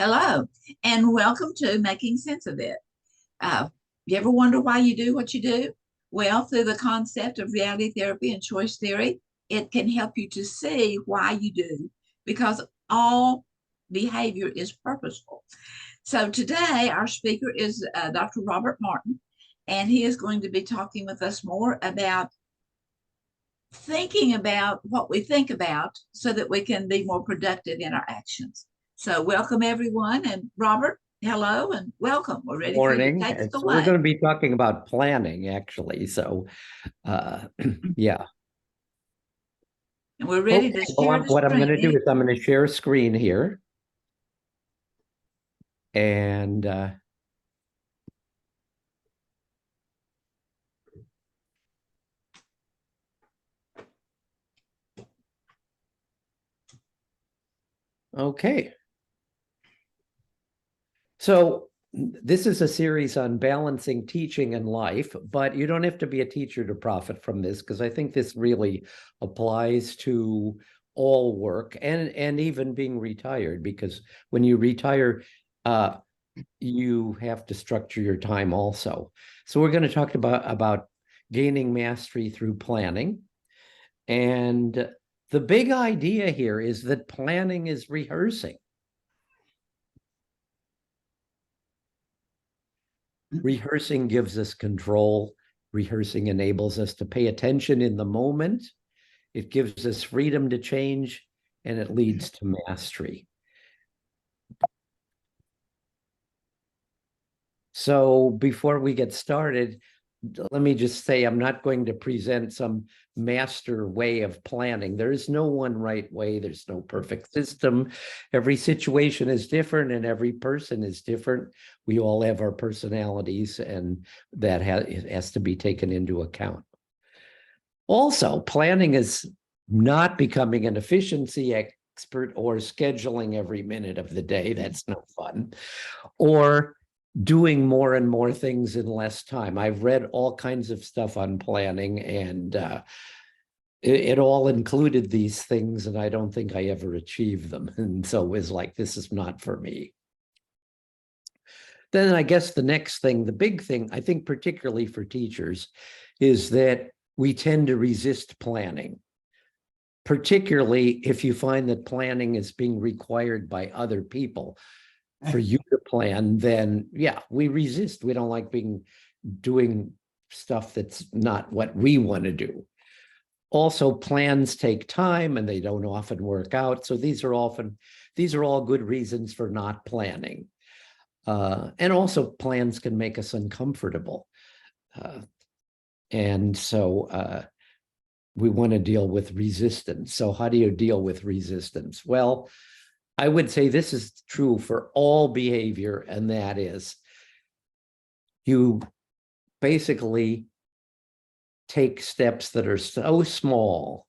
Hello, and welcome to Making Sense of It. You ever wonder why you do what you do? Well, through the concept of reality therapy and choice theory, it can help you to see why you do, because all behavior is purposeful. So today, our speaker is Dr. Robert Martin, and he is going to be talking with us more about thinking about what we think about so that we can be more productive in our actions. So welcome everyone. And Robert, hello and welcome. We're ready for you to Morning. take us We're away. going to be talking about planning, actually. So, yeah. And we're ready to share the What I'm going to do screen. is I'm going to share a screen here. And okay. So this is a series on balancing teaching and life, but you don't have to be a teacher to profit from this, because I think this really applies to all work and even being retired, because when you retire, you have to structure your time also. So we're going to talk about gaining mastery through planning. And the big idea here is that planning is rehearsing. Rehearsing gives us control. Rehearsing enables us to pay attention in the moment. It gives us freedom to change, and it leads to mastery. So before we get started, let me just say I'm not going to present some master way of planning. There is no one right way. There's no perfect system. Every situation is different and every person is different. We all have our personalities, and that has to be taken into account. Also, planning is not becoming an efficiency expert or scheduling every minute of the day. That's no fun. Or doing more and more things in less time. I've read all kinds of stuff on planning, and it all included these things, and I don't think I ever achieved them. And so it was like, this is not for me. Then I guess the next thing, the big thing, I think particularly for teachers, is that we tend to resist planning, particularly if you find that planning is being required by other people. For you to plan, then yeah, we resist. We don't like doing stuff that's not what we want to do. Also, plans take time and they don't often work out. So these are all good reasons for not planning. And also, plans can make us uncomfortable. And so we want to deal with resistance. So how do you deal with resistance? Well, I would say this is true for all behavior, and that is you basically take steps that are so small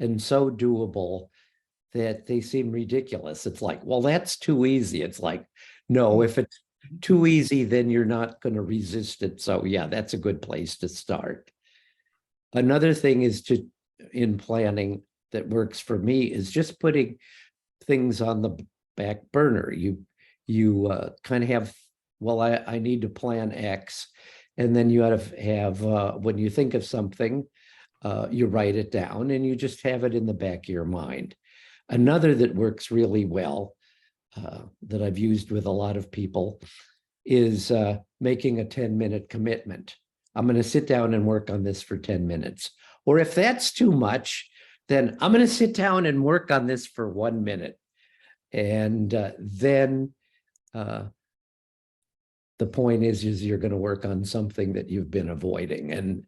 and so doable that they seem ridiculous. It's like, well, that's too easy. It's like, no, if it's too easy, then you're not going to resist it. So yeah, that's a good place to start. Another thing in planning that works for me is just putting things on the back burner. You kind of have, well, I need to plan X, and then you have when you think of something, you write it down and you just have it in the back of your mind. Another that works really well, that I've used with a lot of people, is making a 10-minute commitment. I'm going to sit down and work on this for 10 minutes. Or if that's too much, then I'm going to sit down and work on this for 1 minute. And then the point is you're going to work on something that you've been avoiding. And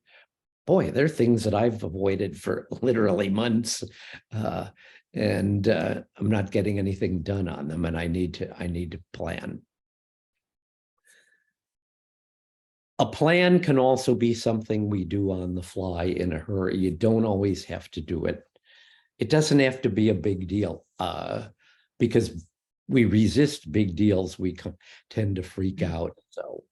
boy, there are things that I've avoided for literally months, and I'm not getting anything done on them, and I need to plan. A plan can also be something we do on the fly in a hurry. You don't always have to do it. It doesn't have to be a big deal, because we resist big deals. We tend to freak out. So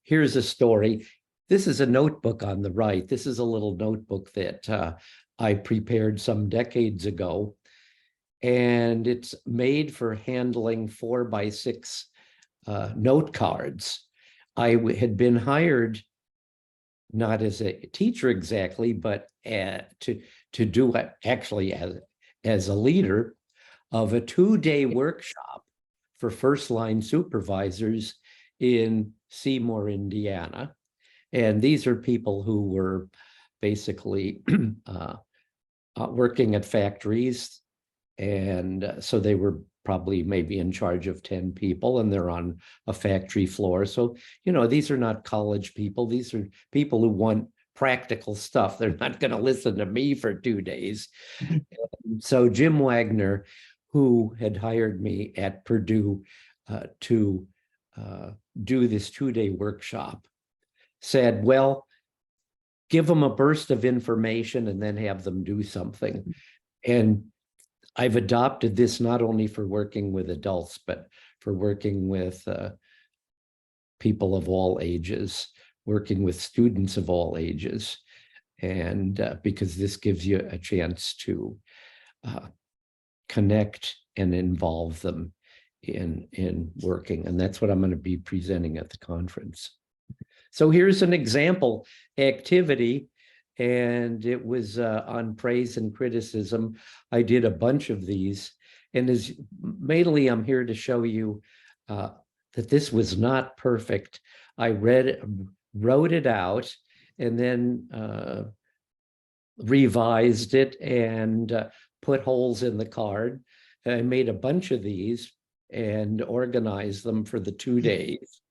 here's a story. This is a notebook on the right. This is a little notebook that I prepared some decades ago. and it's made for handling 4x6 note cards. Had been hired not as a teacher exactly, but to do it actually as a leader of a 2-day workshop for first line supervisors in Seymour, Indiana. And these are people who were basically working at factories. And so they were probably maybe in charge of 10 people, and they're on a factory floor. So, these are not college people. These are people who want practical stuff. They're not going to listen to me for 2 days. So Jim Wagner, who had hired me at Purdue to do this 2-day workshop, said, well, give them a burst of information and then have them do something. And I've adopted this not only for working with adults, but for working with people of all ages, working with students of all ages. And because this gives you a chance to connect and involve them in working. And that's what I'm going to be presenting at the conference. So here's an example activity, and it was on praise and criticism. I did a bunch of these, and mainly I'm here to show you that this was not perfect. I wrote it out, and then revised it and put holes in the card. I made a bunch of these and organized them for the 2 days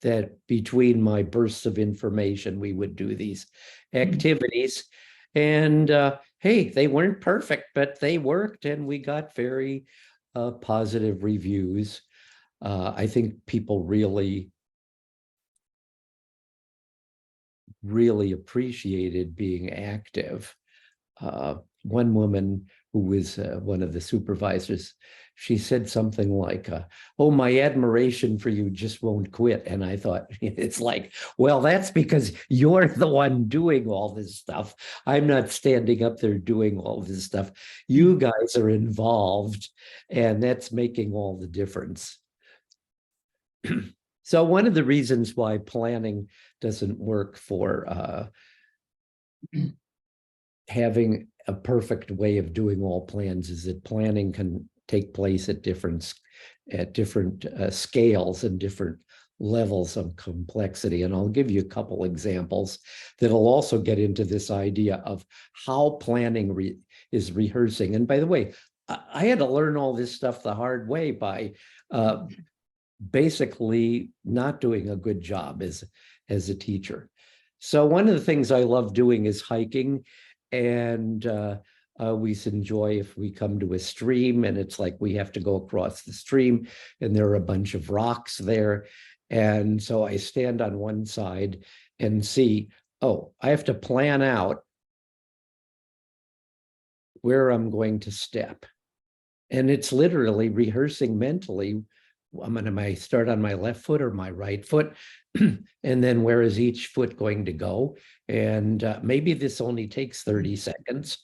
that between my bursts of information, we would do these activities. And hey, they weren't perfect, but they worked, and we got very positive reviews. I think people really appreciated being active. One woman who was one of the supervisors, she said something like, oh, my admiration for you just won't quit. And I thought, it's like, well, that's because you're the one doing all this stuff. I'm not standing up there doing all this stuff. You guys are involved, and that's making all the difference. So one of the reasons why planning doesn't work for having a perfect way of doing all plans is that planning can take place at different scales and different levels of complexity. And I'll give you a couple examples that'll also get into this idea of how planning is rehearsing. And by the way, I had to learn all this stuff the hard way by basically not doing a good job as a teacher. So one of the things I love doing is hiking. And we enjoy if we come to a stream and it's like we have to go across the stream and there are a bunch of rocks there. And so I stand on one side and see, oh, I have to plan out where I'm going to step. And it's literally rehearsing mentally. Am I start on my left foot or my right foot? And then where is each foot going to go? And maybe this only takes 30 seconds,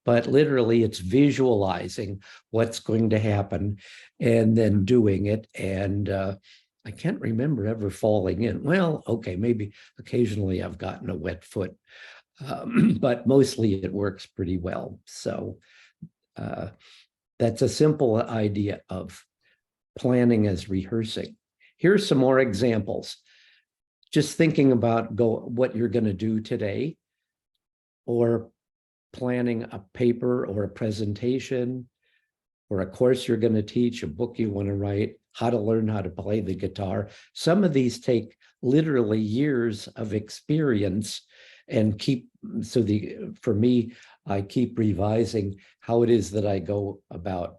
but literally it's visualizing what's going to happen and then doing it. And I can't remember ever falling in. Well, okay, maybe occasionally I've gotten a wet foot, but mostly it works pretty well. So that's a simple idea of planning as rehearsing. Here's some more examples. Just thinking about what you're going to do today, or planning a paper or a presentation or a course you're going to teach, a book you want to write, how to learn how to play the guitar. Some of these take literally years of experience and for me, I keep revising how it is that I go about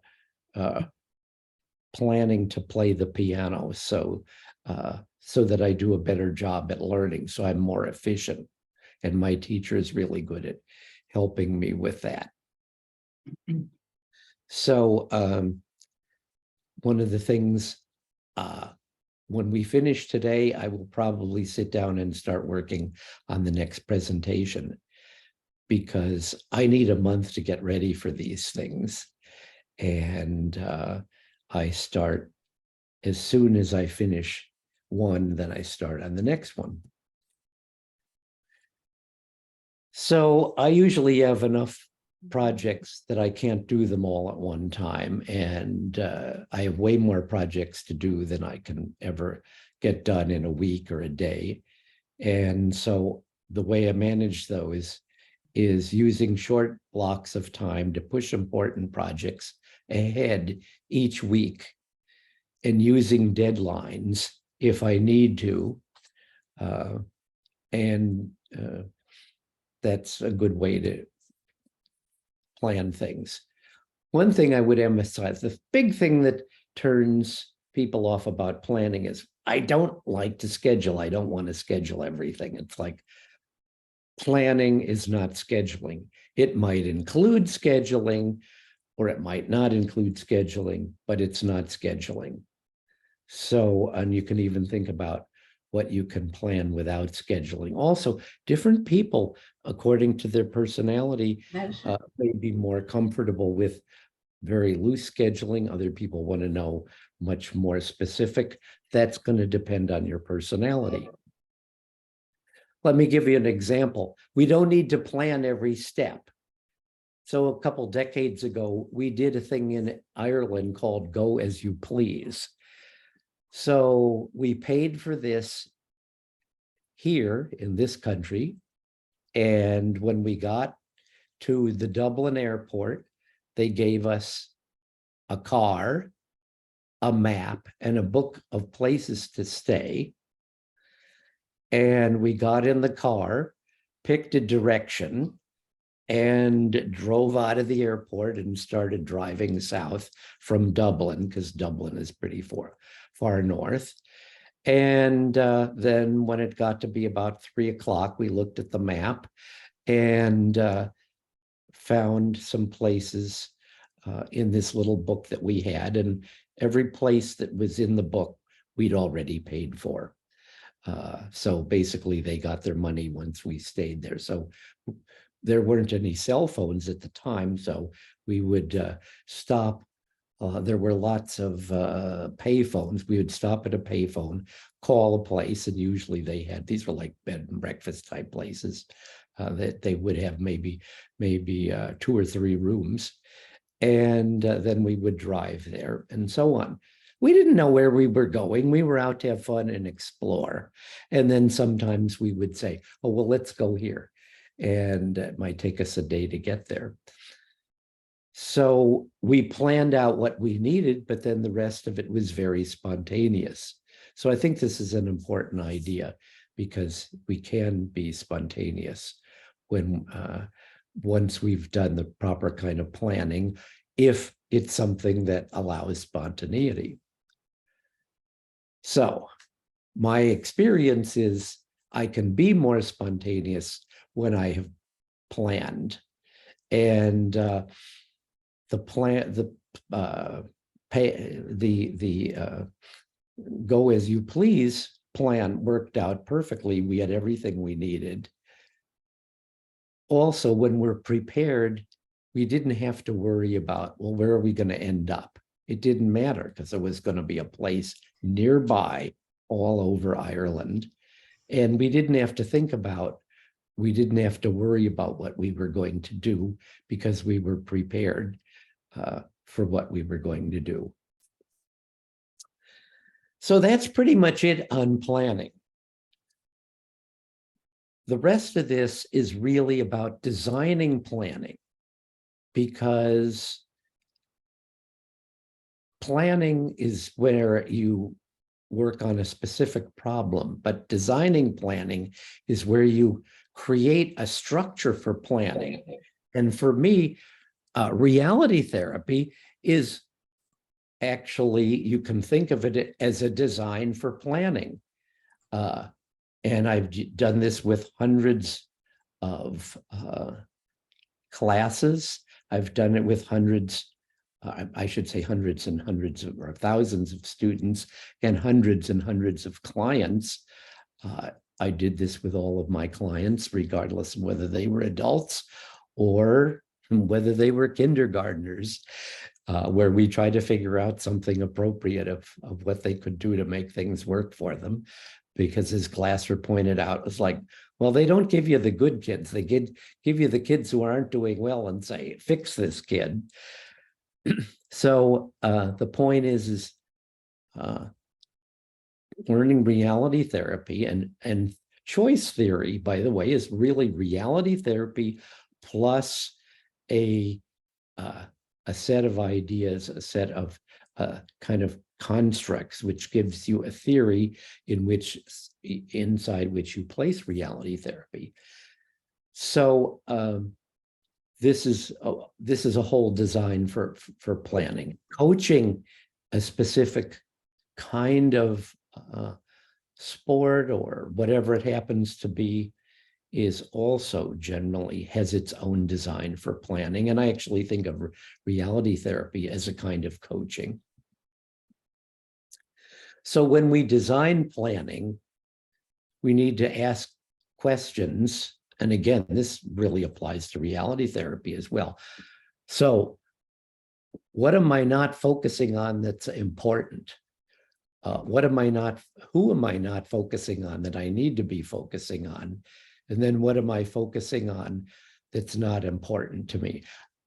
planning to play the piano so that I do a better job at learning, so I'm more efficient. And my teacher is really good at helping me with that. So one of the things, when we finish today, I will probably sit down and start working on the next presentation, because I need a month to get ready for these things. And I start as soon as I finish one, then I start on the next one. So I usually have enough projects that I can't do them all at one time. And I have way more projects to do than I can ever get done in a week or a day. And so the way I manage those is using short blocks of time to push important projects ahead each week and using deadlines if I need to. And that's a good way to plan things. One thing I would emphasize, the big thing that turns people off about planning is I don't like to schedule. I don't want to schedule everything. It's like planning is not scheduling. It might include scheduling or it might not include scheduling, but it's not scheduling. So, and you can even think about what you can plan without scheduling. Also, different people, according to their personality, may be more comfortable with very loose scheduling. Other people want to know much more specific. That's going to depend on your personality. Let me give you an example. We don't need to plan every step. So a couple decades ago, we did a thing in Ireland called Go As You Please. So we paid for this here in this country. And when we got to the Dublin airport, they gave us a car, a map, and a book of places to stay. And we got in the car, picked a direction, and drove out of the airport and started driving south from Dublin, because Dublin is pretty far north. And then when it got to be about 3 o'clock, we looked at the map and found some places in this little book that we had. And every place that was in the book, we'd already paid for. So basically, they got their money once we stayed there. So there weren't any cell phones at the time, so we would stop. There were lots of pay phones. We would stop at a pay phone, call a place, and usually they had, these were like bed and breakfast type places that they would have maybe 2 or 3 rooms. And then we would drive there and so on. We didn't know where we were going. We were out to have fun and explore. And then sometimes we would say, oh, well, let's go here. And it might take us a day to get there. So we planned out what we needed, but then the rest of it was very spontaneous. So I think this is an important idea because we can be spontaneous when once we've done the proper kind of planning, if it's something that allows spontaneity. So my experience is I can be more spontaneous when I have planned. And the Go As You Please plan worked out perfectly. We had everything we needed. Also, when we're prepared, we didn't have to worry about, well, where are we going to end up? It didn't matter because there was going to be a place nearby all over Ireland. And we didn't have to think about, we didn't have to worry about what we were going to do because we were prepared for what we were going to do. So that's pretty much it on planning. The rest of this is really about designing planning, because planning is where you work on a specific problem, but designing planning is where you create a structure for planning. And for me, reality therapy is actually, you can think of it as a design for planning. And I've done this with hundreds of classes. I've done it with hundreds, I should say hundreds and hundreds of, or thousands of students and hundreds of clients. I did this with all of my clients, regardless of whether they were adults or whether they were kindergartners. where we try to figure out something appropriate of what they could do to make things work for them. Because as Glasser pointed out, it's like, well, they don't give you the good kids. They give you the kids who aren't doing well and say, fix this kid. So the point is learning reality therapy and choice theory, by the way, is really reality therapy plus a set of ideas, a set of kind of constructs, which gives you a theory inside which you place reality therapy. So this is a whole design for planning. Coaching a specific kind of sport or whatever it happens to be is also generally has its own design for planning. And I actually think of reality therapy as a kind of coaching. So when we design planning, we need to ask questions. And again, this really applies to reality therapy as well. So what am I not focusing on that's important? Who am I not focusing on that I need to be focusing on? And then what am I focusing on that's not important to me?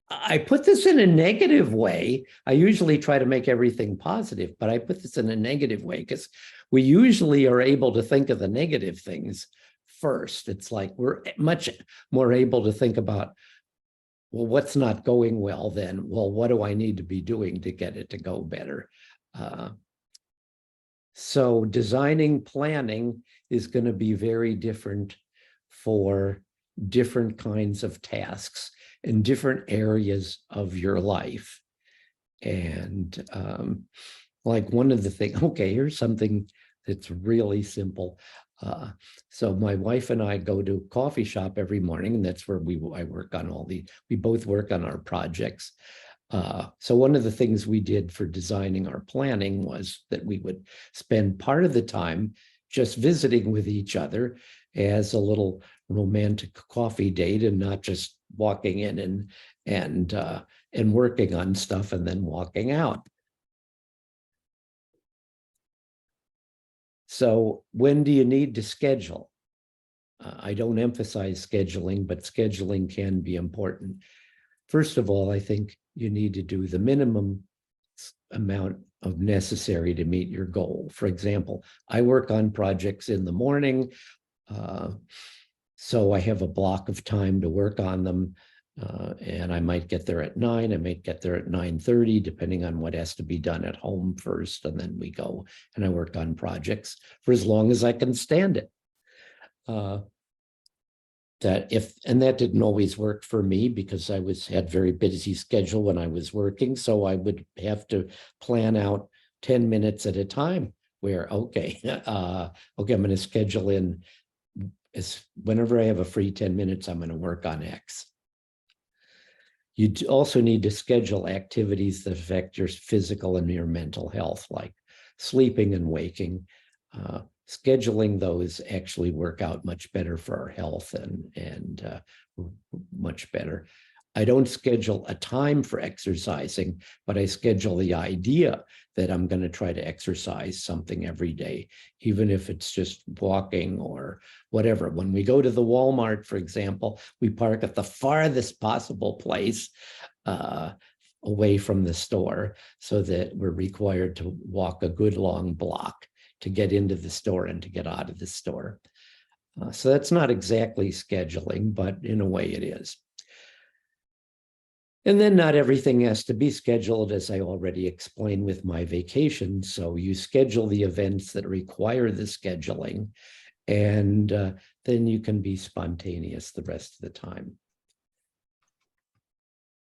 I put this in a negative way. I usually try to make everything positive, but I put this in a negative way because we usually are able to think of the negative things first. It's like we're much more able to think about, well, what's not going well then? Well, what do I need to be doing to get it to go better? So designing planning is going to be very different for different kinds of tasks in different areas of your life. And like one of the things, okay, here's something that's really simple. So my wife and I go to a coffee shop every morning, and that's where I work on we both work on our projects. So one of the things we did for designing our planning was that we would spend part of the time just visiting with each other as a little romantic coffee date, and not just walking in and working on stuff and then walking out. So when do you need to schedule? I don't emphasize scheduling, but scheduling can be important. First of all, I think you need to do the minimum amount of necessary to meet your goal. For example, I work on projects in the morning, so I have a block of time to work on them, and I might get there at 9, I might get there at 9:30, depending on what has to be done at home first, and then we go and I work on projects for as long as I can stand it. That didn't always work for me because I had very busy schedule when I was working. So I would have to plan out 10 minutes at a time where, okay, I'm going to schedule in whenever I have a free 10 minutes, I'm going to work on X. You also need to schedule activities that affect your physical and your mental health, like sleeping and waking. Scheduling those actually work out much better for our health and much better. I don't schedule a time for exercising, but I schedule the idea that I'm going to try to exercise something every day, even if it's just walking or whatever. When we go to the Walmart, for example, we park at the farthest possible place away from the store so that we're required to walk a good long block to get into the store and to get out of the store. So that's not exactly scheduling, but in a way it is. And then not everything has to be scheduled, as I already explained with my vacation. So you schedule the events that require the scheduling, and then you can be spontaneous the rest of the time.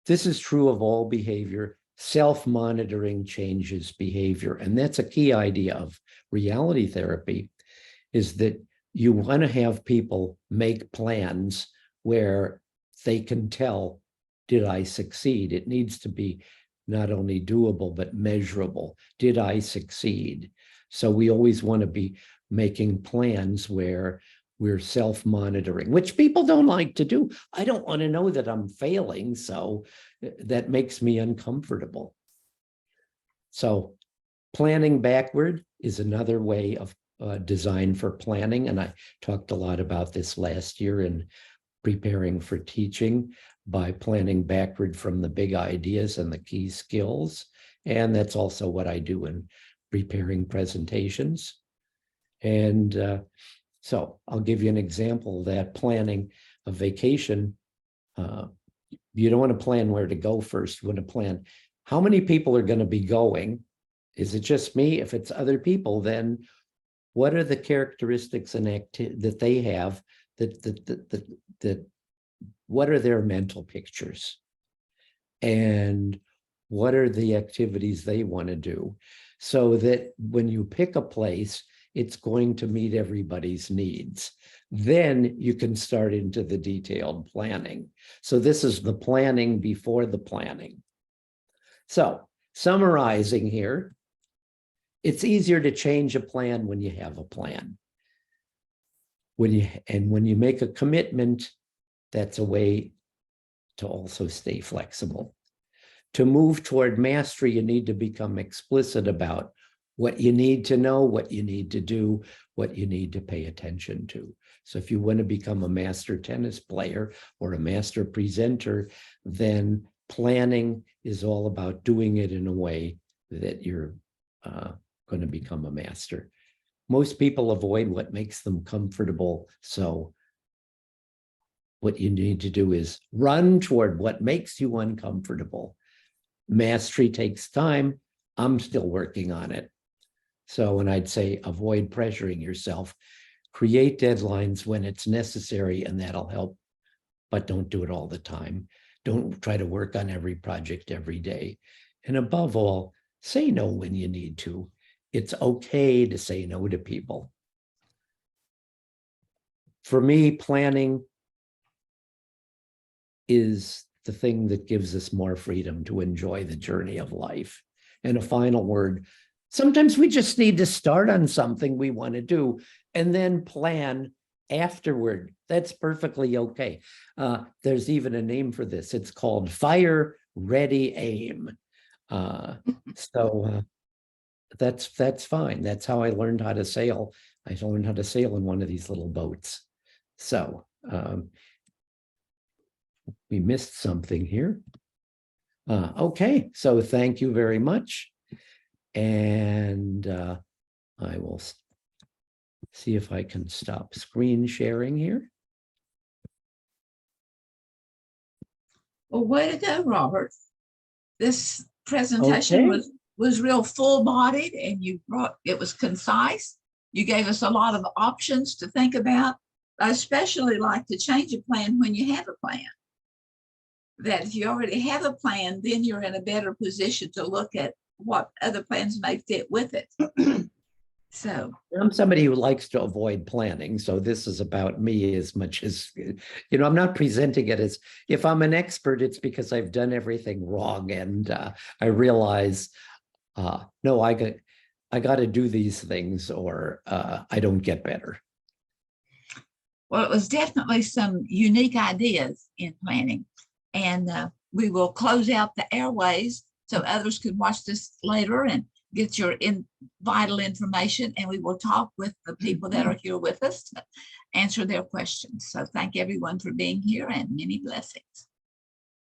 This is true of all behavior. Self-monitoring changes behavior. And that's a key idea of reality therapy, is that you want to have people make plans where they can tell, did I succeed? It needs to be not only doable, but measurable. Did I succeed? So we always want to be making plans where we're self-monitoring, which people don't like to do. I don't want to know that I'm failing, so that makes me uncomfortable. So planning backward is another way of design for planning. And I talked a lot about this last year in preparing for teaching, by planning backward from the big ideas and the key skills. And that's also what I do in preparing presentations. And so I'll give you an example that planning a vacation, you don't want to plan where to go first. You want to plan how many people are going to be going. Is it just me? If it's other people, then what are the characteristics and that they have that what are their mental pictures? And what are the activities they want to do? So that when you pick a place, it's going to meet everybody's needs. Then you can start into the detailed planning. So this is the planning before the planning. So summarizing here, it's easier to change a plan when you have a plan. When you make a commitment, that's a way to also stay flexible. To move toward mastery, you need to become explicit about what you need to know, what you need to do, what you need to pay attention to. So if you want to become a master tennis player or a master presenter, then planning is all about doing it in a way that you're going to become a master. Most people avoid what makes them comfortable. So what you need to do is run toward what makes you uncomfortable. Mastery takes time. I'm still working on it. So, and I'd say avoid pressuring yourself. Create deadlines when it's necessary, and that'll help, but don't do it all the time. Don't try to work on every project every day. And above all, say no when you need to. It's okay to say no to people. For me, planning is the thing that gives us more freedom to enjoy the journey of life. And a final word, sometimes we just need to start on something we want to do and then plan afterward. That's perfectly okay. There's even a name for this. It's called fire, ready, aim. That's fine. That's how I learned how to sail. I learned how to sail in one of these little boats. So we missed something here. Okay, so thank you very much. And I will see if I can stop screen sharing here. Well, way to go, Robert. This presentation was real full-bodied, and it was concise. You gave us a lot of options to think about. I especially like to change a plan when you have a plan. That if you already have a plan, then you're in a better position to look at what other plans may fit with it. So I'm somebody who likes to avoid planning. So this is about me as much as, I'm not presenting it as if I'm an expert, it's because I've done everything wrong. And I realize, no, I got to do these things or I don't get better. Well, it was definitely some unique ideas in planning. And we will close out the airways so others can watch this later and get your vital information. And we will talk with the people that are here with us to answer their questions. So thank everyone for being here, and many blessings.